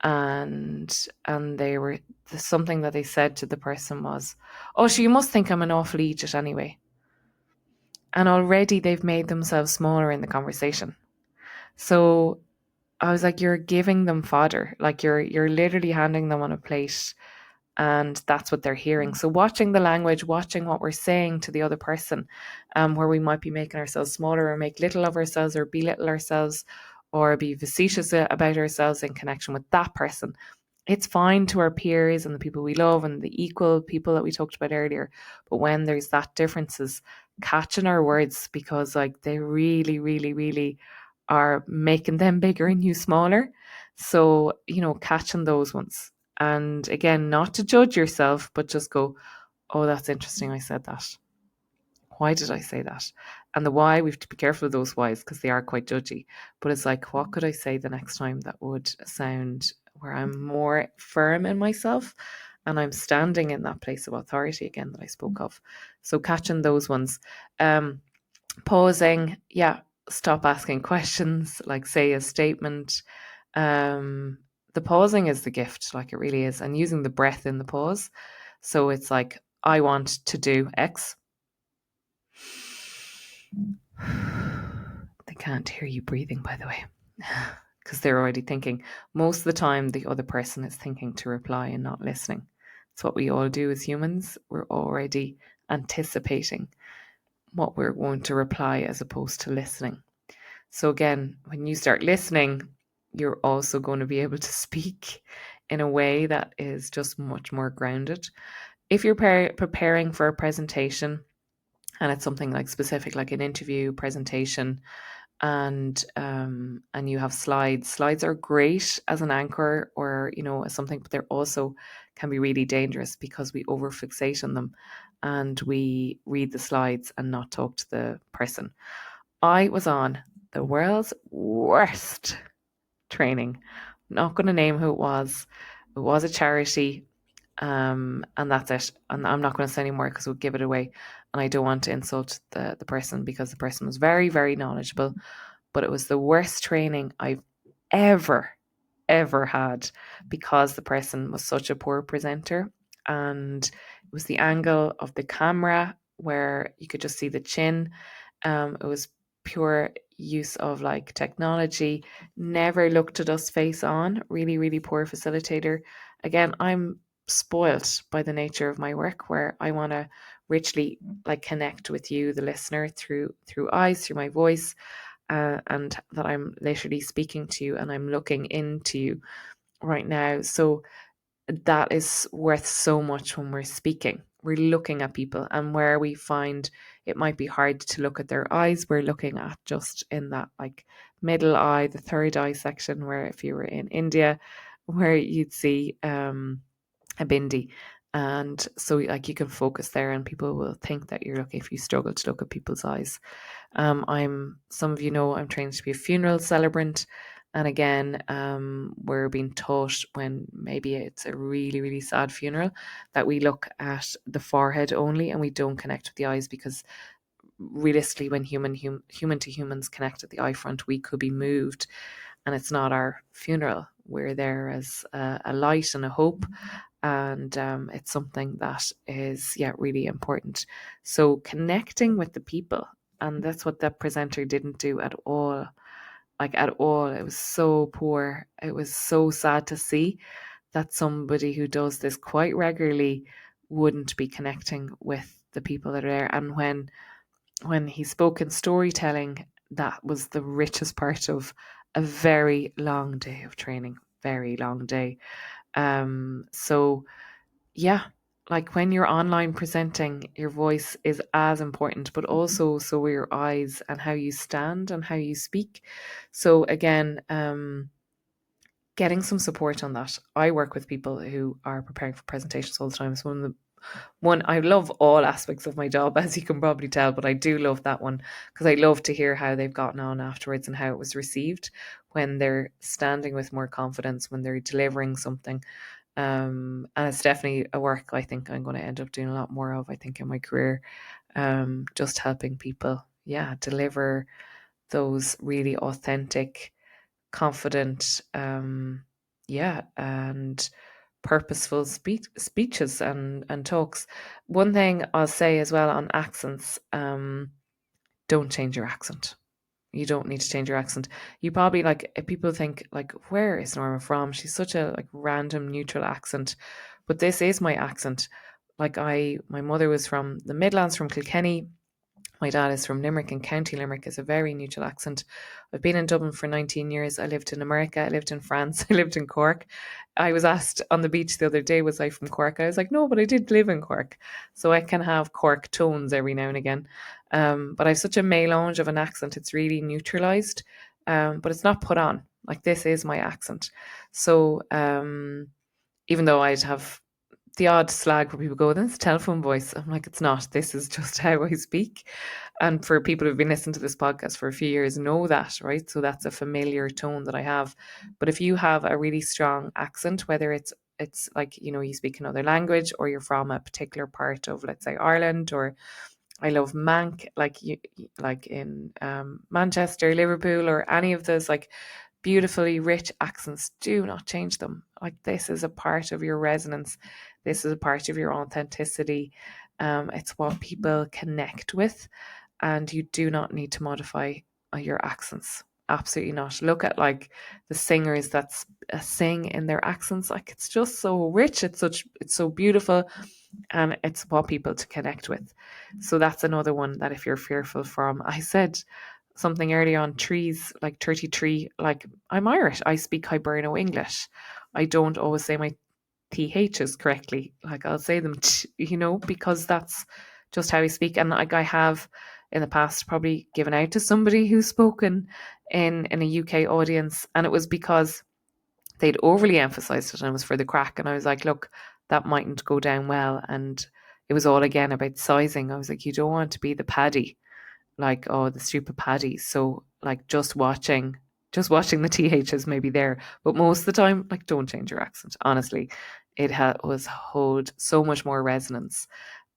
and they were, something that they said to the person was, oh, so you must think I'm an awful idiot anyway. And already they've made themselves smaller in the conversation. So I was like, you're giving them fodder, like you're literally handing them on a plate, and that's what they're hearing. So watching the language, watching what we're saying to the other person, where we might be making ourselves smaller, or make little of ourselves, or belittle ourselves, or be facetious about ourselves in connection with that person. It's fine to our peers and the people we love and the equal people that we talked about earlier. But when there's that differences, catching our words, because like they really, really, really are making them bigger and you smaller. So, catching those ones. And again, not to judge yourself, but just go, oh, that's interesting. I said that. Why did I say that? And the why, we have to be careful of those whys because they are quite judgy. But it's like, what could I say the next time that would sound where I'm more firm in myself and I'm standing in that place of authority again that I spoke of. So catching those ones. Pausing, stop asking questions, like say a statement. The pausing is the gift, like it really is, and using the breath in the pause. So it's like, I want to do X. They can't hear you breathing, by the way. because they're already thinking. Most of the time, the other person is thinking to reply and not listening. It's what we all do as humans. We're already anticipating what we're going to reply as opposed to listening. So again, when you start listening, you're also going to be able to speak in a way that is just much more grounded. If you're preparing for a presentation and it's something like specific, like an interview presentation, and you have slides. Slides are great as an anchor or as something, but they're also can be really dangerous because we overfixate on them and we read the slides and not talk to the person. I was on the world's worst training. I'm not going to name who it was. It was a charity, and that's it. And I'm not going to say any more because we'll give it away. And I don't want to insult the person because the person was very, very knowledgeable. But it was the worst training I've ever, ever had because the person was such a poor presenter. And it was the angle of the camera where you could just see the chin. It was pure use of like technology, never looked at us face on, really, really poor facilitator. Again, I'm spoilt by the nature of my work where I want to richly like connect with you, the listener, through eyes, through my voice, and that I'm literally speaking to you and I'm looking into you right now. So that is worth so much when we're speaking. We're looking at people, and where we find it might be hard to look at their eyes, we're looking at just in that like middle eye, the third eye section, where if you were in India, where you'd see a bindi. And so like you can focus there and people will think that you're looking, if you struggle to look at people's eyes. Some of you know I'm trained to be a funeral celebrant. And again, we're being taught when maybe it's a really, really sad funeral that we look at the forehead only and we don't connect with the eyes, because realistically, when human to humans connect at the eye front, we could be moved, and it's not our funeral. We're there as a light and a hope, and it's something that is really important. So connecting with the people, and that's what that presenter didn't do at all. Like at all. It was so poor. It was so sad to see that somebody who does this quite regularly wouldn't be connecting with the people that are there. And when he spoke in storytelling, that was the richest part of a very long day of training. Very long day. So yeah, like when you're online presenting, your voice is as important, but also so are your eyes and how you stand and how you speak. So again, getting some support on that. I work with people who are preparing for presentations all the time. It's one I love all aspects of my job, as you can probably tell, but I do love that one because I love to hear how they've gotten on afterwards and how it was received when they're standing with more confidence, when they're delivering something. And it's definitely a work I think I'm going to end up doing a lot more of, I think, in my career. Just helping people, deliver those really authentic, confident, and purposeful speeches and talks. One thing I'll say as well on accents, don't change your accent. You don't need to change your accent. You probably, like, if people think like, where is Norma from? She's such a like random neutral accent, but this is my accent. Like my mother was from the Midlands, from Kilkenny. My dad is from Limerick, and County Limerick is a very neutral accent. I've been in Dublin for 19 years. I lived in America. I lived in France. I lived in Cork. I was asked on the beach the other day, was I from Cork? I was like, no, but I did live in Cork. So I can have Cork tones every now and again. But I have such a melange of an accent. It's really neutralized, but it's not put on. Like, this is my accent. So even though I'd have the odd slag where people go, that's telephone voice. I'm like, it's not. This is just how I speak. And for people who've been listening to this podcast for a few years, know that, right? So that's a familiar tone that I have. But if you have a really strong accent, whether it's like, you speak another language, or you're from a particular part of, let's say, Ireland, or I love Manc, like in Manchester, Liverpool, or any of those like beautifully rich accents, do not change them. Like, this is a part of your resonance. This is a part of your authenticity. It's what people connect with, and you do not need to modify your accents Absolutely not. Look at like the singers that sing in their accents. Like it's just so rich. It's so beautiful, and it's what people to connect with. So that's another one that if you're fearful from. I said something earlier on trees, like 33. Like I'm Irish. I speak Hiberno English. I don't always say my THs correctly. Like I'll say them, because that's just how we speak. And like I have in the past probably given out to somebody who's spoken in a UK audience, and it was because they'd overly emphasized it and it was for the crack. And I was like, look, that mightn't go down well. And it was all again about sizing. I was like, you don't want to be the paddy, like, oh, the stupid paddy. So like just watching the THs maybe there. But most of the time, like, don't change your accent. Honestly, it was hold so much more resonance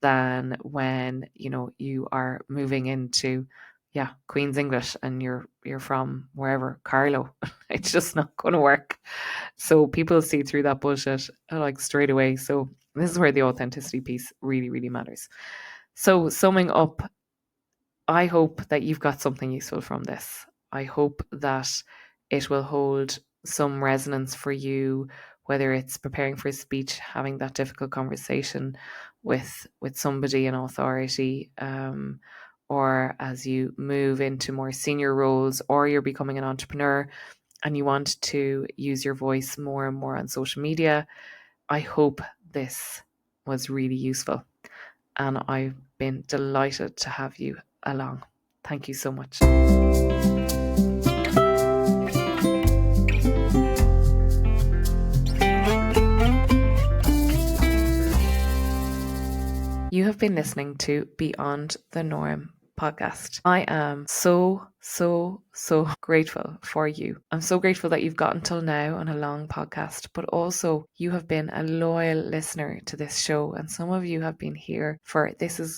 than when, you are moving into, yeah, Queen's English and you're from wherever, Carlo. It's just not going to work. So people see through that bullshit like straight away. So this is where the authenticity piece really, really matters. So summing up, I hope that you've got something useful from this. I hope that it will hold some resonance for you, whether it's preparing for a speech, having that difficult conversation with somebody in authority, or as you move into more senior roles, or you're becoming an entrepreneur and you want to use your voice more and more on social media. I hope this was really useful. And I've been delighted to have you along. Thank you so much. You have been listening to Beyond the Norm podcast. I am so, so, so grateful for you. I'm so grateful that you've gotten till now on a long podcast, but also you have been a loyal listener to this show. And some of you have been here for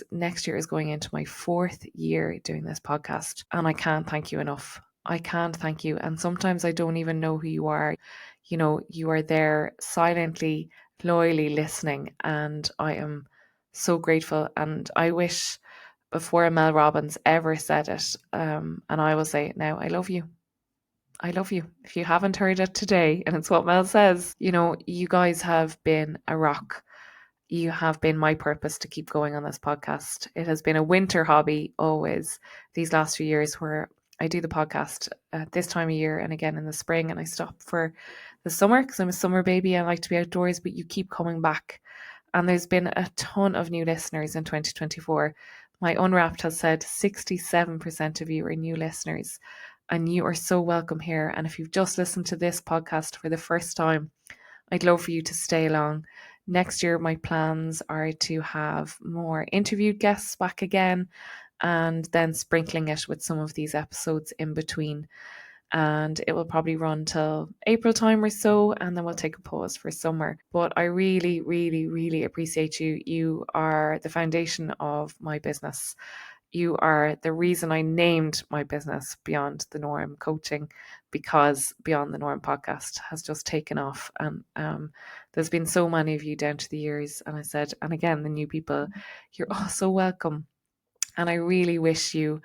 next year is going into my 4th year doing this podcast. And I can't thank you enough. I can't thank you. And sometimes I don't even know who you are. You are there silently, loyally listening. And I am so grateful. And I wish before Mel Robbins ever said it, and I will say it now, I love you. I love you. If you haven't heard it today, and it's what Mel says, you guys have been a rock. You have been my purpose to keep going on this podcast. It has been a winter hobby always these last few years where I do the podcast at this time of year and again in the spring, and I stop for the summer because I'm a summer baby. I like to be outdoors, but you keep coming back. And there's been a ton of new listeners in 2024. My Unwrapped has said 67% of you are new listeners, and you are so welcome here. And if you've just listened to this podcast for the first time, I'd love for you to stay along. Next year, my plans are to have more interviewed guests back again, and then sprinkling it with some of these episodes in between. And it will probably run till April time or so, and then we'll take a pause for summer. But I really, really, really appreciate you. You are the foundation of my business. You are the reason I named my business Beyond the Norm Coaching, because Beyond the Norm podcast has just taken off. And there's been so many of you down to the years. And I said, and again, the new people, you're all so welcome. And I really wish you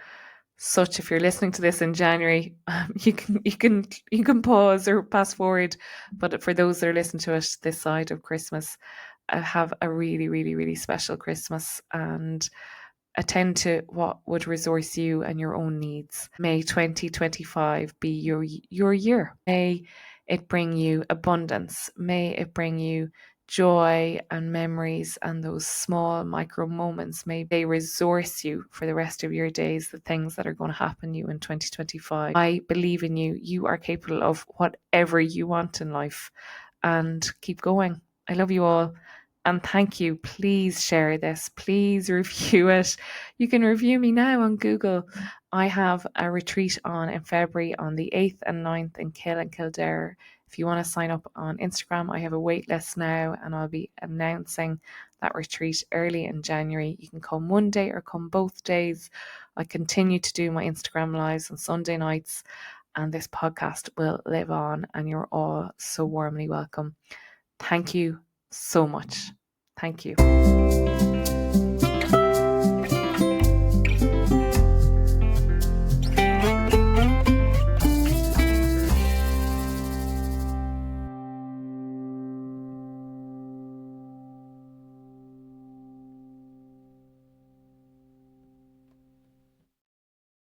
if you're listening to this in January, you can pause or pass forward. But for those that are listening to it this side of Christmas, have a really, really, really special Christmas and attend to what would resource you and your own needs. May 2025 be your year. May it bring you abundance. May it bring you joy and memories and those small micro moments. May they resource you for the rest of your days, the things that are going to happen to you in 2025. I believe in you. You are capable of whatever you want in life, and keep going. I love you all. And thank you. Please share this. Please review it. You can review me now on Google. I have a retreat on in February on the 8th and 9th in Kill and Kildare. If you want to sign up on Instagram, I have a wait list now, and I'll be announcing that retreat early in January. You can come one day or come both days. I continue to do my Instagram lives on Sunday nights, and this podcast will live on, and you're all so warmly welcome. Thank you so much. Thank you.